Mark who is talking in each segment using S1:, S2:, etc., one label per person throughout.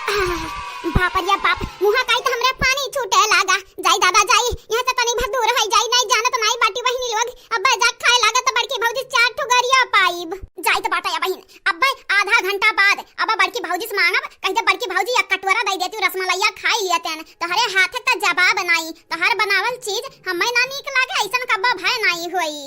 S1: बापरिया बाप मुहा काई तो हमरे पानी छूटे लागा। जाई दादा जाई, यहां से तनी भर दूर है, जाई नहीं जाना तो नहीं बाटी बहिनी लोग। अब्बा जाग खाए लागा तो बड़की भौजी 4 ठो गरिया पाइब। जाई तो बाटा या बहिन, अब्बा आधा घंटा बाद अब्बा बड़की भौजी से मांगब, कहि दे बड़की भौजी एक कटोरा दे देती रसमलैया खाई लियतन। तोहरे हाथ का जवाब नहीं, तोहर बनावल चीज हमें ना नीक लागे, ऐसन कब्बा भय नहीं होई।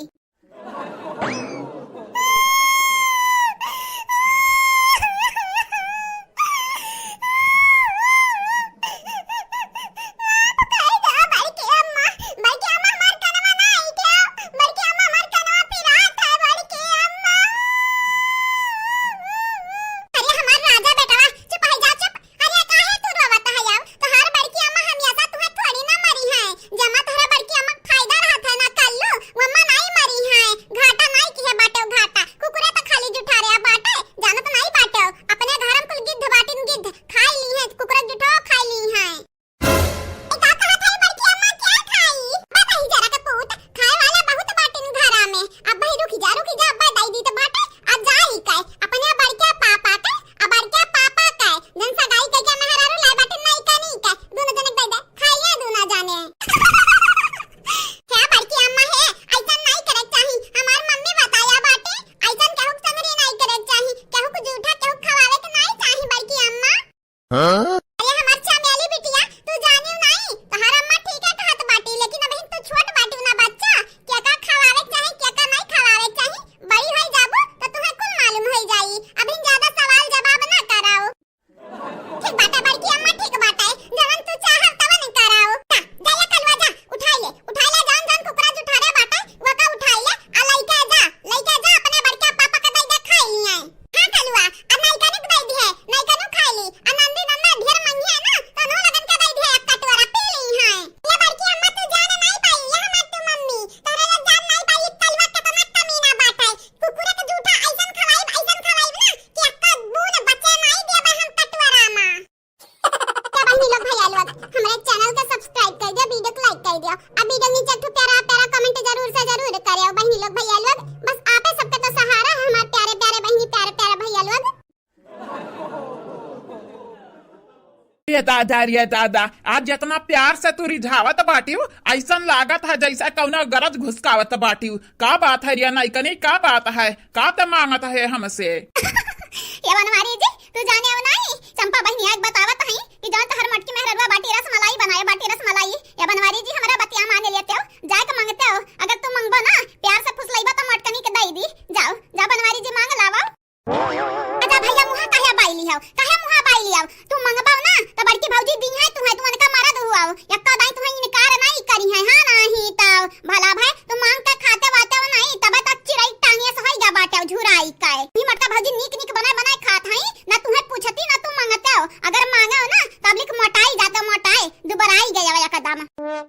S2: ये दादा आज जितना प्यार से तू रिझावत बाटी ऐसा लागत है जैसा कौना गरज घुसकावत बाटी। का बात है रिया नहीं कनी, का बात है, का ते मांगत है हमसे?
S1: ये बनवारी जी तू जाने हो नहीं, चंपा बहनी एक बतावत है कि जौन तहर मटकी में हरवा बाटी रसमलाई बनाए, बाटी रसमलाई। ये बनवारी जी हमारा बतिया मान लेते हो, जाए के मांगते हो। अगर तू मांगबो ना प्यार से फुसलैबा तो मटकनी के दई दी। जाओ जा बनवारी जी मांग लावा। आजा भैया मुहा काहे बाइली हो, काहे मुहा बाइली हो? तू मांगबो ना तो बड़की भौजी दी है, तू है तू अनका मारा दहु आओ यक्का दाई तू इनकार नहीं करी है। हां नहीं तो भला भाई तू मांग के खाते वाते हो नहीं तब तक चिराई टांगे से होई गा बाटे झुराई काय। भी मटका भौजी नीक नीक बनाए बनाए खात है ना, तू है पूछती ना तू मांगते हो। अगर मांगे हो ना तब लिख मोटाई जाता, मोटाई दुबराई गया कदम
S2: है।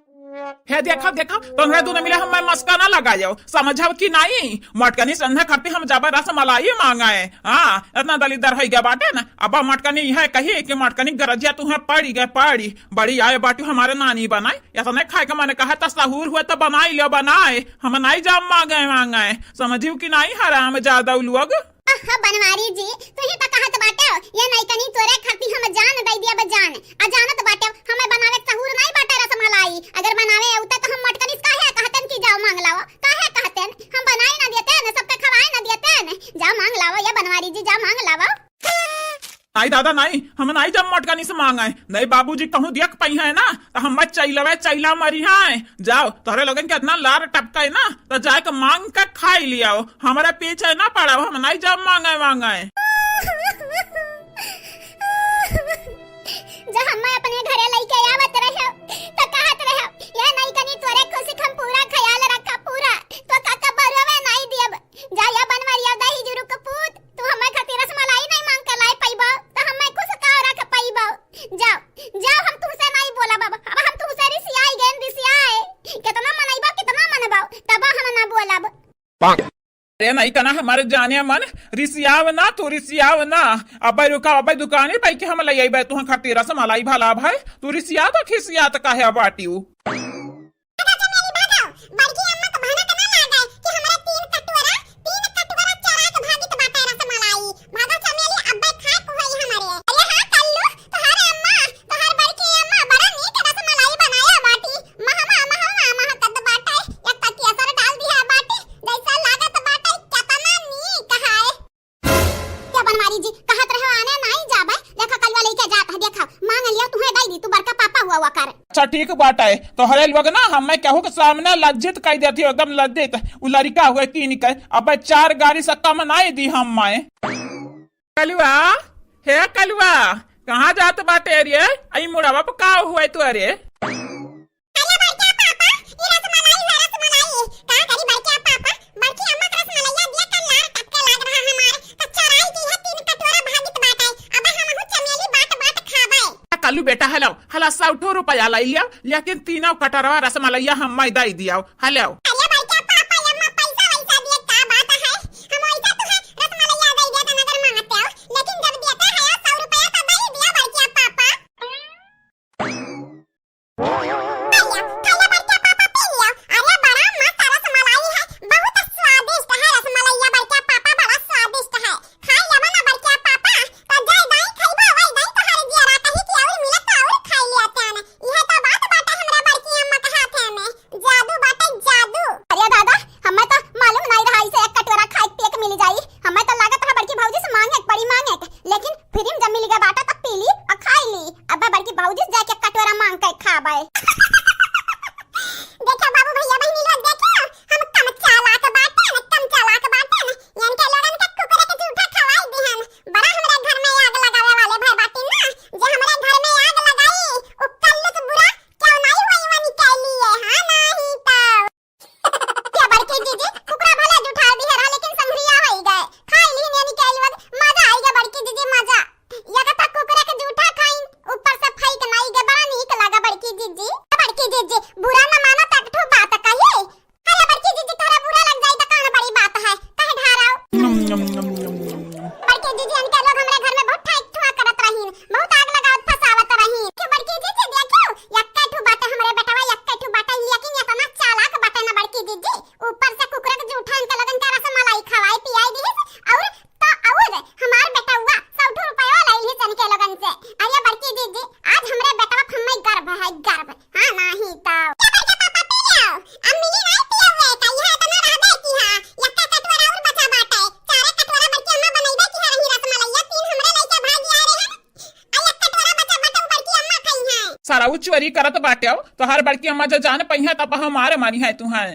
S2: देखा देखा तुम्हारे दूने मिले हम मस्का ना लगाओ, समझाओ कि नहीं? मटकनी संधा करती हम जबर रसमलाई मांगाए। हाँ इतना दलिदर हो गया बाटे ना। अब मटकनी है कही कि मटकनी गरजिया तुम्हें पड़ी गए पड़ी बड़ी आए बाटी हमारे नानी बनाए। ऐसा नहीं खाए का मैंने कहा था सहूर हुए तो बनाई लो बनाए, हम नहीं जाम मांगाए समझियो कि नहीं हराम ज्यादा लोग।
S1: बनवारी जी तू ही तो कहत बाटे हो ये नहीं कनी तोरे खाती हम जान दई दिया बजान अजानत बाटे हमें बनावे सहूर नहीं बाटे रसमलाई। अगर बनावे उते तो हम मटकनी काहे कहतन कि जाओ मांग लाओ, काहे कहतन हम बनाई ना देते न सबके खवाए ना देते। जाओ मांग लाओ ये बनवारी जी, जाओ मांग लाओ।
S2: नहीं दादा नहीं, हम नहीं जब मटकनी से मांगाए। नहीं बाबूजी कहूँ दियक पई है ना तो हम मत चैलवे चैला मरी है। जाओ तोहरे लोगन के इतना लार टपका है ना तो जाए के मांग के खाई लियाओ, हमारे पीछे ना पड़ाओ, हम नहीं जब मांगाए।
S1: जब हम अपने घरे लेके आवत रहे तो कहत रहे ये नहीं कनी तोरे खुशी हम पूरा ख्याल रखा पूरा तो काका बरवे नहीं दियब। जा या बनवारिया दही जुरु के पूत तू हमें खातिर रसमलाई नहीं मांग के लाई पईबा तो हमें खुश का रख पईबा। जाओ जाओ हम तुमसे नहीं बोला बाबा, अब हम तुमसे रिसियाई गेन रिसियाए कितना मनईबा कितना मनबा तब हम ना बोलब।
S2: अरे नहीं कना हमारे जाने मन रिसियाव ना तू रिसियाव ना। अब रुका अब दुकाने पे के हम लई आइबे तू खातिर रसमलाई भला भाई तू रिसिया तो खिसिया तो काहे बाटियो।
S1: बनवारी जी कहत रहे आने नहीं जाबे देखा कलवा लेके जात है देखा मांग लिया तुम्हें दई दी तू बड़का पापा हुआ कर।
S2: अच्छा ठीक बात है तो हरे लोग ना हमें कहूँ के सामने लज्जित कह देती हो एकदम लज्जित उ लड़का हुए की निकल अब 4 गाड़ी से कम नहीं दी हम मैं। कलुआ हे कलुआ कहाँ जात बाटे रे आई मुड़ावा पे का हुआ तू अरे कलू बेटा हेलो हला 100 रुपया लाई लिया लेकिन तीनों कटरवा रसमलैया हम दे दिया हेलो सारा चोरी करत बाटे तो हर बड़की अम्मा जो जान पहिया तब हमारे मारी है तुहां